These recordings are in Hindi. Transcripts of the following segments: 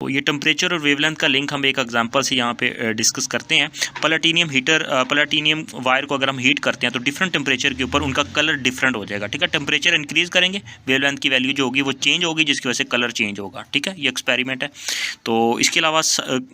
तो ये टेम्परेचर और वेवलेंथ का लिंक हम एक एग्जांपल से यहाँ पे डिस्कस करते हैं। प्लैटिनियम हीटर, प्लैटिनियम वायर को अगर हम हीट करते हैं तो डिफरेंट टेम्परेचर के ऊपर उनका कलर डिफरेंट हो जाएगा। ठीक है, टेम्परेचर इंक्रीज करेंगे, वेवलेंथ की वैल्यू जो होगी वो चेंज होगी, जिसकी वजह से कलर चेंज होगा। ठीक है, ये एक्सपेरिमेंट है। तो इसके अलावा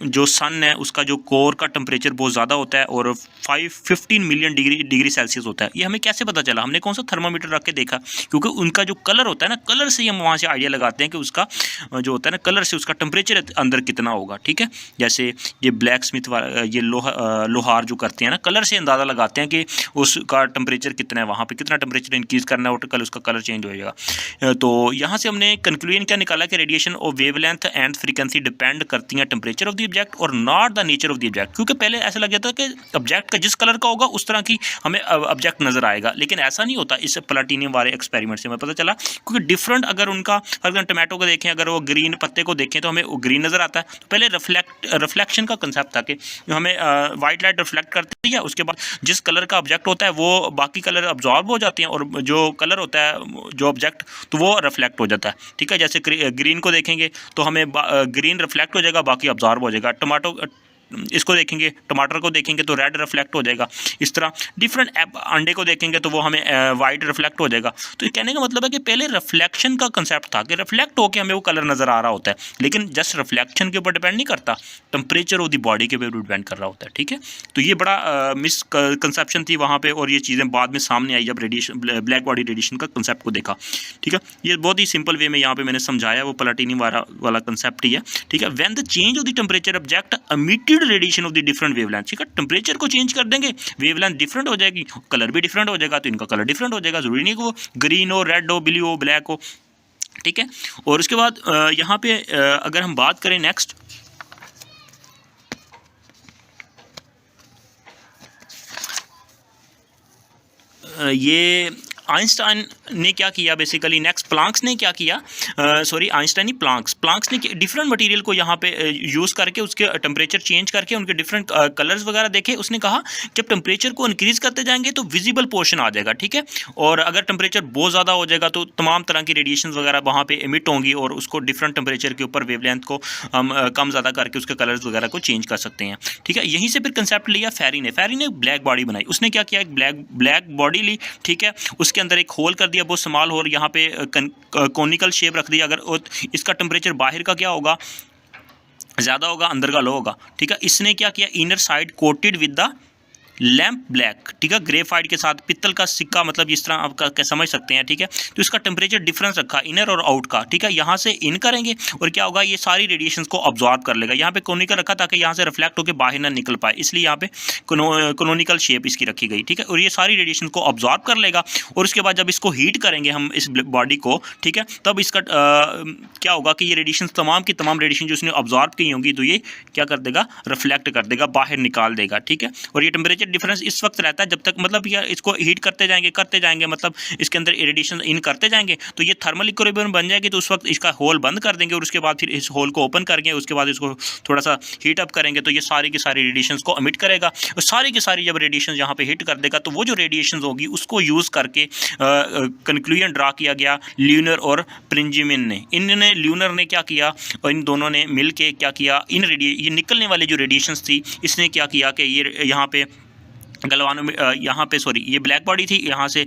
जो सन है उसका जो कोर का टेम्परेचर बहुत ज़्यादा होता है और 15 मिलियन डिग्री सेल्सियस होता है। ये हमें कैसे पता चला? हमने कौन सा थर्मामीटर रख के देखा, क्योंकि उनका जो कलर होता है ना, कलर से ही हम वहाँ से आइडिया लगाते हैं कि उसका जो होता है ना, कलर से उसका टेम्परेचर अंदर कितना होगा। ठीक है, जैसे ये ब्लैक स्मिथ ये लोहार जो करते हैं ना, कलर से अंदाज़ा लगाते हैं कि उसका टेम्परेचर कितना है, वहाँ पे कितना टेम्परेचर इंक्रीज करना है और कल उसका कलर चेंज हो जाएगा। तो यहाँ से हमने कंक्लूजन क्या निकाला कि radiation of wavelength and frequency depend करती हैं टेम्परेचर ऑफ द ऑब्जेक्ट और not the nature of the object. क्योंकि पहले ऐसा लग जाता है कि ऑब्जेक्ट का जिस कलर का होगा उस तरह की हमें ऑब्जेक्ट नजर आएगा, लेकिन ऐसा नहीं होता। इस प्लैटिनियम वाले एक्सपेरिमेंट से हमें पता चला, क्योंकि डिफरेंट अगर उनका, अगर टमाटो को देखें, अगर वो ग्रीन पत्ते को देखें तो हमें वो ग्रीन नज़र आता है। तो पहले रिफ्लेक्शन का कंसेप्ट था कि हमें वाइट लाइट रिफ्लेक्ट करती है, उसके बाद जिस कलर का ऑब्जेक्ट होता है वो बाकी कलर अब्जॉर्ब हो जाते हैं और जो कलर होता है जो ऑब्जेक्ट तो वो रिफ्लेक्ट हो जाता है। ठीक है, जैसे ग्रीन को देखेंगे तो हमें ग्रीन रिफ्लेक्ट हो जाएगा, बाकी अब्जॉर्ब हो जाएगा। टमाटो इसको देखेंगे, टमाटर को देखेंगे तो रेड रिफ्लेक्ट हो जाएगा। इस तरह डिफरेंट अंडे को देखेंगे तो वो हमें वाइट रिफ्लेक्ट हो जाएगा। तो कहने का मतलब है कि पहले रिफ्लेक्शन का कंसेप्ट था कि रिफ्लेक्ट होकर हमें वो कलर नज़र आ रहा होता है, लेकिन जस्ट रिफ्लेक्शन के ऊपर डिपेंड नहीं करता, टेम्परेचर ऑफ द बॉडी के ऊपर डिपेंड कर रहा होता है। ठीक है, तो ये बड़ा मिसकंसेप्शन थी वहाँ पर, और ये चीज़ें बाद में सामने आई जब रेडिएशन, ब्लैक बॉडी रेडिएशन का कंसेप्ट को देखा। ठीक है, ये बहुत ही सिंपल वे में यहाँ पे मैंने समझाया, वो प्लैटिनियम वाला कंसेप्ट ही है। ठीक है, when the change of the temperature object emitted radiation of the different wavelength. ठीक है, टेम्परेचर को चेंज कर देंगे, वेवलेंथ डिफरेंट हो जाएगी, कलर भी डिफरेंट हो जाएगा, तो इनका कलर डिफरेंट हो जाएगा। जरूरी नहीं कि वो ग्रीन हो, रेड हो, ब्लू हो, ब्लैक हो। ठीक है, और उसके बाद यहाँ पे अगर हम बात करें नेक्स्ट, ये आइंस्टाइन ने क्या किया बेसिकली, नेक्स्ट प्लांक्स ने क्या किया, सॉरी आइंस्टाइन नहीं, प्लांक्स ने डिफरेंट मटेरियल को यहाँ पे यूज़ करके उसके टेम्परेचर चेंज करके उनके डिफरेंट कलर्स वगैरह देखे। उसने कहा जब टेम्परेचर को इंक्रीज करते जाएंगे तो विजिबल पोर्शन आ जाएगा। ठीक है, और अगर टेम्परेचर बहुत ज़्यादा हो जाएगा तो तमाम तरह की रेडिएशन वगैरह वहाँ पर एमिट होंगी और उसको डिफरेंट टेम्परेचर के ऊपर वेवलेंथ को हम कम ज़्यादा करके उसके कलर्स वगैरह को चेंज कर सकते हैं। ठीक है, यहीं से फिर कंसेप्ट लिया फेरी ने ब्लैक बॉडी बनाई। उसने क्या किया, एक ब्लैक बॉडी ली। ठीक है, उसके अंदर एक होल कर दिया, बहुत स्मॉल होल, यहाँ पे कॉनिकल शेप रख दिया। अगर इसका टेम्परेचर बाहर का क्या होगा, ज़्यादा होगा, अंदर का लो होगा। ठीक है, इसने क्या किया, inner side coated with the lamp black. ठीक है, ग्रेफाइट के साथ पित्तल का सिक्का, मतलब इस तरह आप क्या समझ सकते हैं। ठीक है, तो इसका टेम्परेचर डिफरेंस रखा इनर और आउट का। ठीक है, यहाँ से इन करेंगे और क्या होगा, ये सारी रेडिएशंस को अब्जॉर्ब कर लेगा। यहाँ पे कोनिकल रखा ताकि यहाँ से रिफ्लेक्ट होकर बाहर ना निकल पाए, इसलिए यहाँ पे कोनोनिकल शेप इसकी रखी गई। ठीक है, और ये सारी रेडिएशन को अब्जॉर्ब कर लेगा और उसके बाद जब इसको हीट करेंगे हम इस बॉडी को, ठीक है, तब इसका क्या होगा कि ये रेडिएशन तमाम की तमाम रेडिएशन जो उसने अब्जॉर्ब की होंगी तो ये क्या कर देगा, रिफ्लेक्ट कर देगा, बाहर निकाल देगा। ठीक है, और ये टेम्परेचर डिफरेंस इस वक्त रहता है जब तक, मतलब ये इसको हीट करते जाएंगे, मतलब इसके अंदर रेडिएशन इन करते जाएंगे तो ये थर्मल इक्विलिब्रियम बन जाएगी। तो उस वक्त इसका होल बंद कर देंगे और उसके बाद फिर इस होल को ओपन करेंगे, उसके बाद इसको थोड़ा सा हीट अप करेंगे तो ये सारी की सारी रेडिएशन को एमिट करेगा। और सारी की सारी जब रेडिएशन यहाँ पे हिट कर देगा तो वो जो रेडिएशन होगी उसको यूज़ करके कंक्लूजन ड्रा किया गया ल्यूनर और प्रिंजिमिन ने। इन्होंने, ल्यूनर ने क्या किया और इन दोनों ने मिल के क्या किया, ये निकलने वाली जो रेडिएशंस थी, इसने क्या किया कि ये यहाँ पे गलवानो में यहाँ पे सॉरी ये ब्लैक बॉडी थी, यहाँ से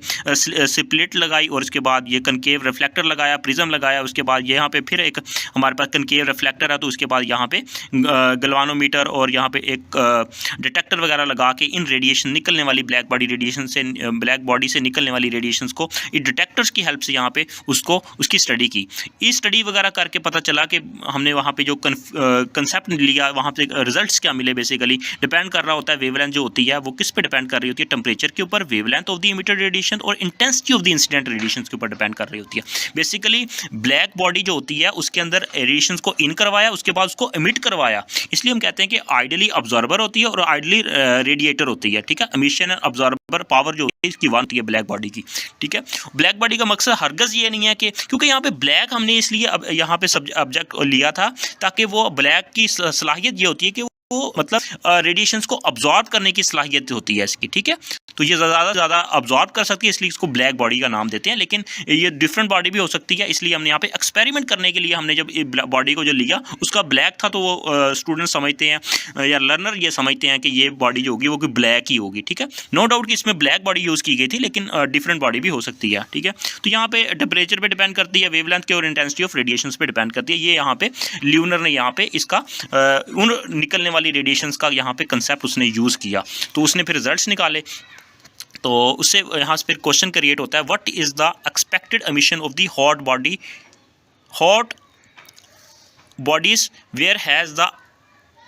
स्प्लिट लगाई और उसके बाद ये कनकेव रिफ्लेक्टर लगाया, प्रिज्म लगाया, उसके बाद यहाँ पे फिर एक हमारे पास कनकेव रिफ्लेक्टर है, तो उसके बाद यहाँ पे गलवानोमीटर और यहाँ पे एक डिटेक्टर वगैरह लगा के इन रेडिएशन निकलने वाली ब्लैक बॉडी से निकलने वाली रेडिएशंस को इस डिटेक्टर्स की हेल्प से यहाँ पे उसकी स्टडी की। इस स्टडी वगैरह करके पता चला कि हमने वहाँ पे जो कंसेप्ट लिया, वहाँ पे रिजल्ट्स क्या मिले, बेसिकली डिपेंड कर रहा होता है वेवलेंथ जो होती है वो किस पे डिपेंड कर रही होती है, टेम्परेचर के ऊपर, wavelength of the emitted radiation और intensity of the incident radiation के ऊपर डिपेंड कर रही होती है। बेसिकली ब्लैक बॉडी जो होती है उसके अंदर रेडिएशन को इन करवाया, उसके बाद उसको एमिट करवाया, इसलिए हम कहते हैं कि आइडियली ऑब्जॉर्बर होती है और आइडियली रेडिएटर होती है। ठीक है, एमिशन एंड ऑब्जॉर्बर पावर जो होती है इसकी वन होती है ब्लैक बॉडी की। ठीक है, ब्लैक बॉडी का मकसद हरगज़ ये नहीं है कि, क्योंकि यहाँ पे ब्लैक हमने इसलिए अब यहाँ पे ऑब्जेक्ट लिया था ताकि वो ब्लैक की सलाहियत ये होती है कि वो मतलब रेडिएशंस को अब्जॉर्ब करने की सलाहियत होती है इसकी, ठीक है। तो ये ज़्यादा से ज़्यादा अब्जॉर्ब कर सकती है, इसलिए इसको ब्लैक बॉडी का नाम देते हैं। लेकिन ये डिफरेंट बॉडी भी हो सकती है, इसलिए हमने यहाँ पे एक्सपेरिमेंट करने के लिए हमने जब बॉडी को जो लिया उसका ब्लैक था, तो वो स्टूडेंट समझते हैं या लर्नर ये समझते हैं कि ये बॉडी जो होगी वो कोई ब्लैक ही होगी, ठीक है। नो डाउट कि इसमें ब्लैक बॉडी यूज़ की गई थी, लेकिन डिफरेंट बॉडी भी हो सकती है, ठीक है। तो यहाँ पे टेम्परेचर पे डिपेंड करती है, वेवलेंथ के और इंटेंसिटी ऑफ रेडिएशंस पे डिपेंड करती है। ये यहाँ पे ल्यूनर ने यहाँ पे इसका उन निकलने वाली रेडिएशंस का यहाँ पे कंसेप्ट उसने यूज़ किया, तो उसने फिर रिजल्ट्स निकाले। तो उससे यहाँ से फिर क्वेश्चन क्रिएट होता है, what is the expected emission of the hot bodies where has the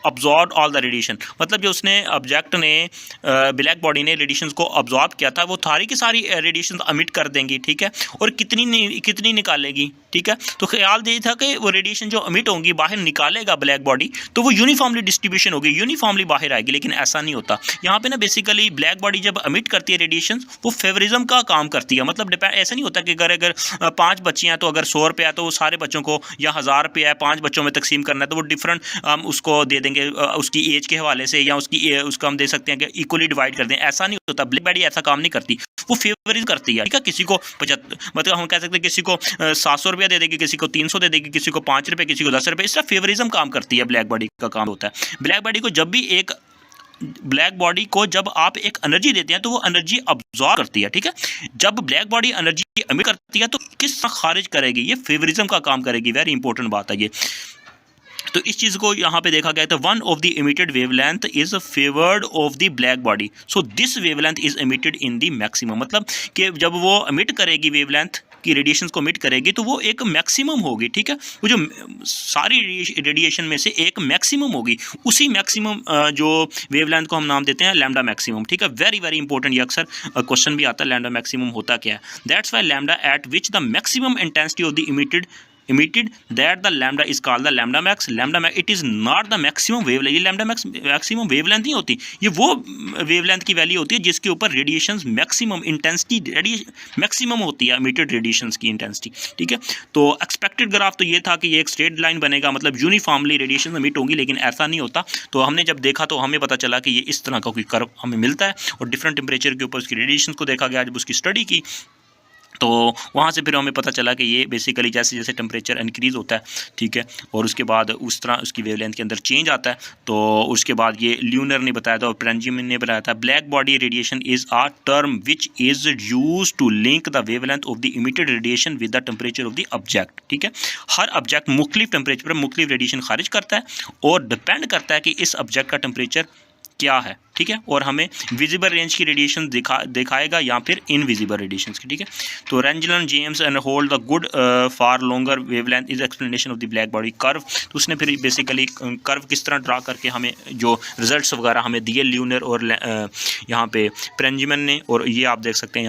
absorb all the radiation. मतलब जो उसने ऑब्जेक्ट ने ब्लैक बॉडी ने रेडिएशंस को अब्जॉर्ब किया था, वो सारी की सारी रेडिएशन अमिट कर देंगी, ठीक है। और कितनी निकालेगी, ठीक है। तो ख्याल ये था कि वो रेडिएशन जो अमिट होंगी बाहर निकालेगा ब्लैक बॉडी, तो वो यूनिफॉर्मली डिस्ट्रीब्यूशन होगी, यूनिफॉर्मली बाहर आएगी। लेकिन ऐसा नहीं होता यहाँ पे ना, बेसिकली ब्लैक बॉडी जब अमिट करती है रेडिएशन, वो फेवरिज्म का काम करती है। मतलब ऐसा नहीं होता कि अगर 5 बच्चे हैं तो अगर 100 रुपये है तो वो सारे बच्चों को, या 1000 रुपये है 5 बच्चों में तकसीम करना है तो वो डिफरेंट उसको दे देंगे उसकी एज के हवाले से, या उसको हम दे सकते हैं कि इक्वली डिवाइड कर दें। ऐसा नहीं होता, ब्लैक बॉडी ऐसा काम नहीं करती, वो फेवरिज्म करती है, ठीक है। किसी को 75, मतलब हम कह सकते हैं किसी को 700 रुपया दे देगी, किसी को 300 दे देगी, किसी को 5 रुपये, किसी को 10 रुपये। इस तरह फेवरिज्म काम करती है, ब्लैक बॉडी का काम होता है। ब्लैक बॉडी को जब आप एक एनर्जी देते हैं तो वो एनर्जी अब्जॉर्ब करती है, ठीक है। जब ब्लैक बॉडी एनर्जी एमिट करती है तो किस तरह खारिज करेगी, ये फेवरिज्म का काम करेगी। वेरी इंपॉर्टेंट बात है ये। तो इस चीज़ को यहाँ पे देखा गया था, one of the emitted wavelength is favoured of the black body, so this wavelength is emitted in the maximum. मतलब कि जब वो एमिट करेगी वेवलेंथ की रेडिएशन को एमिट करेगी तो वो एक मैक्सिमम होगी, ठीक है। वो जो सारी रेडिएशन में से एक मैक्सिमम होगी, उसी मैक्सिमम जो वेवलेंथ को हम नाम देते हैं लैम्डा मैक्सिमम, ठीक है। वेरी वेरी इंपॉर्टेंट, ये अक्सर क्वेश्चन भी आता है, लैम्डा मैक्सिमम होता क्या है। That's why lambda eight which the maximum intensity of the emitted that the lambda is called the lambda max it is not the maximum wavelength। ये lambda max maximum wavelength नहीं होती, ये वो wavelength की वैल्यू होती है जिसके ऊपर रेडिएशंस मैक्सिमम इंटेंसिटी मैक्सिमम होती है, emitted रेडिएशंस की इंटेंसिटी, ठीक है। तो एक्सपेक्टेड ग्राफ तो ये था कि ये एक स्ट्रेट लाइन बनेगा, मतलब यूनिफॉर्मली रेडिएशन एमिट होंगी, लेकिन ऐसा नहीं होता। तो हमने जब देखा तो हमें पता चला कि ये इस तरह का कोई कर्व हमें मिलता है, और डिफरेंट टेम्परेचर के ऊपर उसकी रेडिएशन को देखा गया जब उसकी स्टडी की, तो वहाँ से फिर हमें पता चला कि ये बेसिकली जैसे जैसे टेम्परेचर इंक्रीज़ होता है, ठीक है, और उसके बाद उस तरह उसकी वेवलेंथ के अंदर चेंज आता है। तो उसके बाद ये ल्यूनर ने बताया था और बेंजामिन ने बताया था, black body radiation is a term which is use to link the wavelength of the emitted radiation with the temperature of the object, ठीक है। हर ऑब्जेक्ट मुख्तलिफ टेम्परेचर पर मुख्तलिफ रेडिएशन खारिज करता है, और डिपेंड करता है कि इस ऑब्जेक्ट का टेम्परेचर क्या है, ठीक है, और हमें विजिबल रेंज की रेडिएशन दिखाएगा या फिर इनविजिबल रेडिएशन की, ठीक है। तो रेंजलन Jeans and hold the good for longer wavelength is explanation of the black body curve. तो उसने फिर बेसिकली कर्व किस तरह ड्रा करके हमें जो रिजल्ट्स वगैरह हमें दिए ल्यूनर और यहाँ पे बेंजामिन ने, और ये आप देख सकते हैं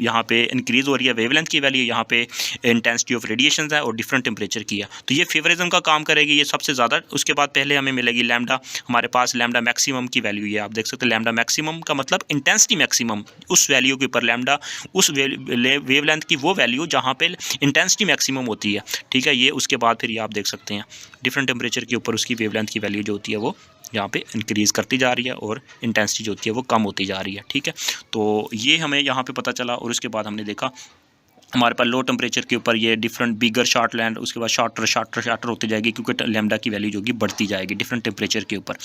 यहाँ पे इंक्रीज़ हो रही है वेवलेंथ की वैल्यू, यहाँ पे इंटेंसिटी ऑफ रेडिएशन है और डिफरेंट टेम्परेचर की है। तो ये फेवरिज्म का काम करेगी, ये सबसे ज़्यादा। उसके बाद पहले हमें मिलेगी लैम्डा, हमारे पास लैम्डा मैक्सिमम की वैल्यू ये आप देख सकते हैं। लैम्डा मैक्सिमम का मतलब इंटेंसिटी मैक्सिमम, उस वैल्यू के ऊपर लैम्डा उस वेवलेंथ की वो वैल्यू जहाँ पे इंटेंसिटी मैक्सिमम होती है, ठीक है। ये उसके बाद फिर ये आप देख सकते हैं डिफरेंट टेम्परेचर के ऊपर उसकी वेवलेंथ की वैल्यू जो होती है वो यहाँ पे इंक्रीज़ करती जा रही है और इंटेंसिटी जो होती है वो कम होती जा रही है, ठीक है। तो ये हमें यहाँ पे पता चला, और उसके बाद हमने देखा हमारे पास लो टेम्परेचर के ऊपर ये डिफरेंट बिगर शॉर्ट लैंड, उसके बाद शॉर्टर होती जाएगी, क्योंकि लैम्डा की वैल्यू जो होगी बढ़ती जाएगी डिफरेंट टेम्परेचर के ऊपर।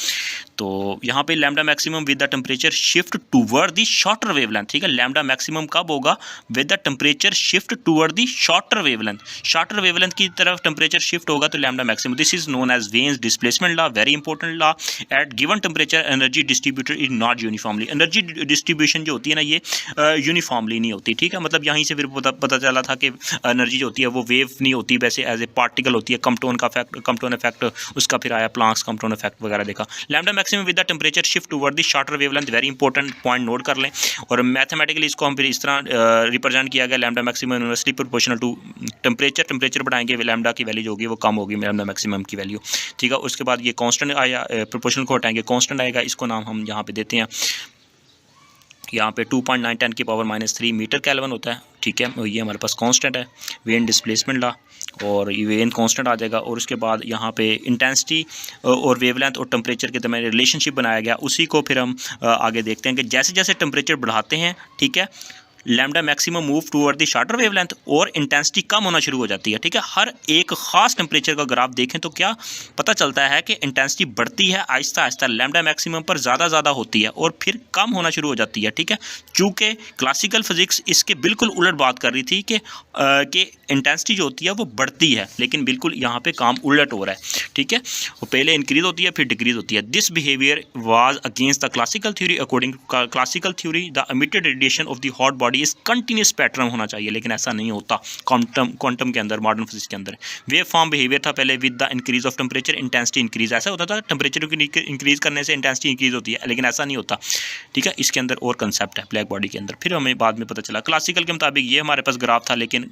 तो यहाँ पे lambda maximum with the temperature shift toward the shorter wavelength, ठीक है। लैम्डा मैक्सिमम कब होगा? With the temperature shift toward the shorter wavelength, shorter wavelength की तरफ टेम्परेचर शिफ्ट होगा तो lambda maximum. This is known as Wien's displacement law, very important law. At given temperature energy distributed is not uniformly, energy distribution जो होती है ना ये यूनिफॉर्मली नहीं होती, ठीक है। मतलब यहीं से फिर पता चला था कि एनर्जी जो होती है वो वेव नहीं होती, वैसे एज ए पार्टिकल होती है। कम्पटोन इफेक्ट उसका फिर आया, प्लांक्स कम्पटोन इफेक्ट वगैरह देखा। Lambda maximum with the temperature shift toward the shorter wavelength, very important point note कर लें। और मैथमेटिकली इसको हम फिर इस तरह रिप्रेजेंट किया गया, lambda maximum inversely proportional to temperature बढ़ाएंगे लैम्डा की वैल्यू जो होगी वो कम होगी लैम्डा मैक्सिमम की वैल्यू, ठीक है। उसके बाद ये कांस्टेंट आया, प्रोपोर्शनल को हटाएंगे कांस्टेंट आएगा, इसको नाम हम यहाँ पे देते हैं, यहाँ पे 2.9 10 की पावर -3 मीटर केल्विन होता है, ठीक है। ये हमारे पास कांस्टेंट है। वेन डिस्प्लेसमेंट लॉ, और ये वेन कांस्टेंट आ जाएगा। और उसके बाद यहाँ पे इंटेंसिटी और वेवलेंथ और टेम्परेचर के दरमियान रिलेशनशिप बनाया गया, उसी को फिर हम आगे देखते हैं कि जैसे जैसे टेम्परेचर बढ़ाते हैं, ठीक है, lambda maximum move toward the shorter wavelength और इंटेंसिटी कम होना शुरू हो जाती है, ठीक है। हर एक ख़ास टेम्परेचर का ग्राफ देखें तो क्या पता चलता है कि इंटेंसिटी बढ़ती है आहिस्ता आहिस्ता, लैम्डा मैक्सिमम पर ज़्यादा होती है और फिर कम होना शुरू हो जाती है, ठीक है। चूँकि क्लासिकल फिजिक्स इसके बिल्कुल उलट बात कर रही थी कि इंटेंसिटी जो होती है वो बढ़ती है, लेकिन बिल्कुल यहाँ पे काम उलट हो रहा है, ठीक है। वो पहले इंक्रीज होती है फिर डिक्रीज होती है। This behaviour was against the classical theory. According classical theory the emitted radiation of the hot body is continuous pattern होना चाहिए, लेकिन ऐसा नहीं होता क्वांटम के अंदर, मॉडर्न फिजिक्स के अंदर। वेव फॉर्म बिहेवियर था पहले, with the increase of temperature intensity increase, ऐसा होता था टेम्परेचर इंक्रीज करने से इंटेंसिटी इंक्रीज होती है, लेकिन ऐसा नहीं होता, ठीक है। इसके अंदर और कंसेप्ट है ब्लैक बॉडी के अंदर, फिर हमें बाद में पता चला क्लासिकल के मुताबिक ये हमारे पास ग्राफ था, लेकिन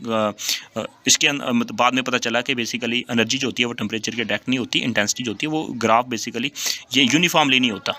इसके बाद में पता चला कि बेसिकली एनर्जी जो होती है वो टेम्परेचर के डायरेक्ट नहीं होती, इंटेंसिटी जो होती है वो ग्राफ बेसिकली ये यूनिफॉर्मली नहीं होता।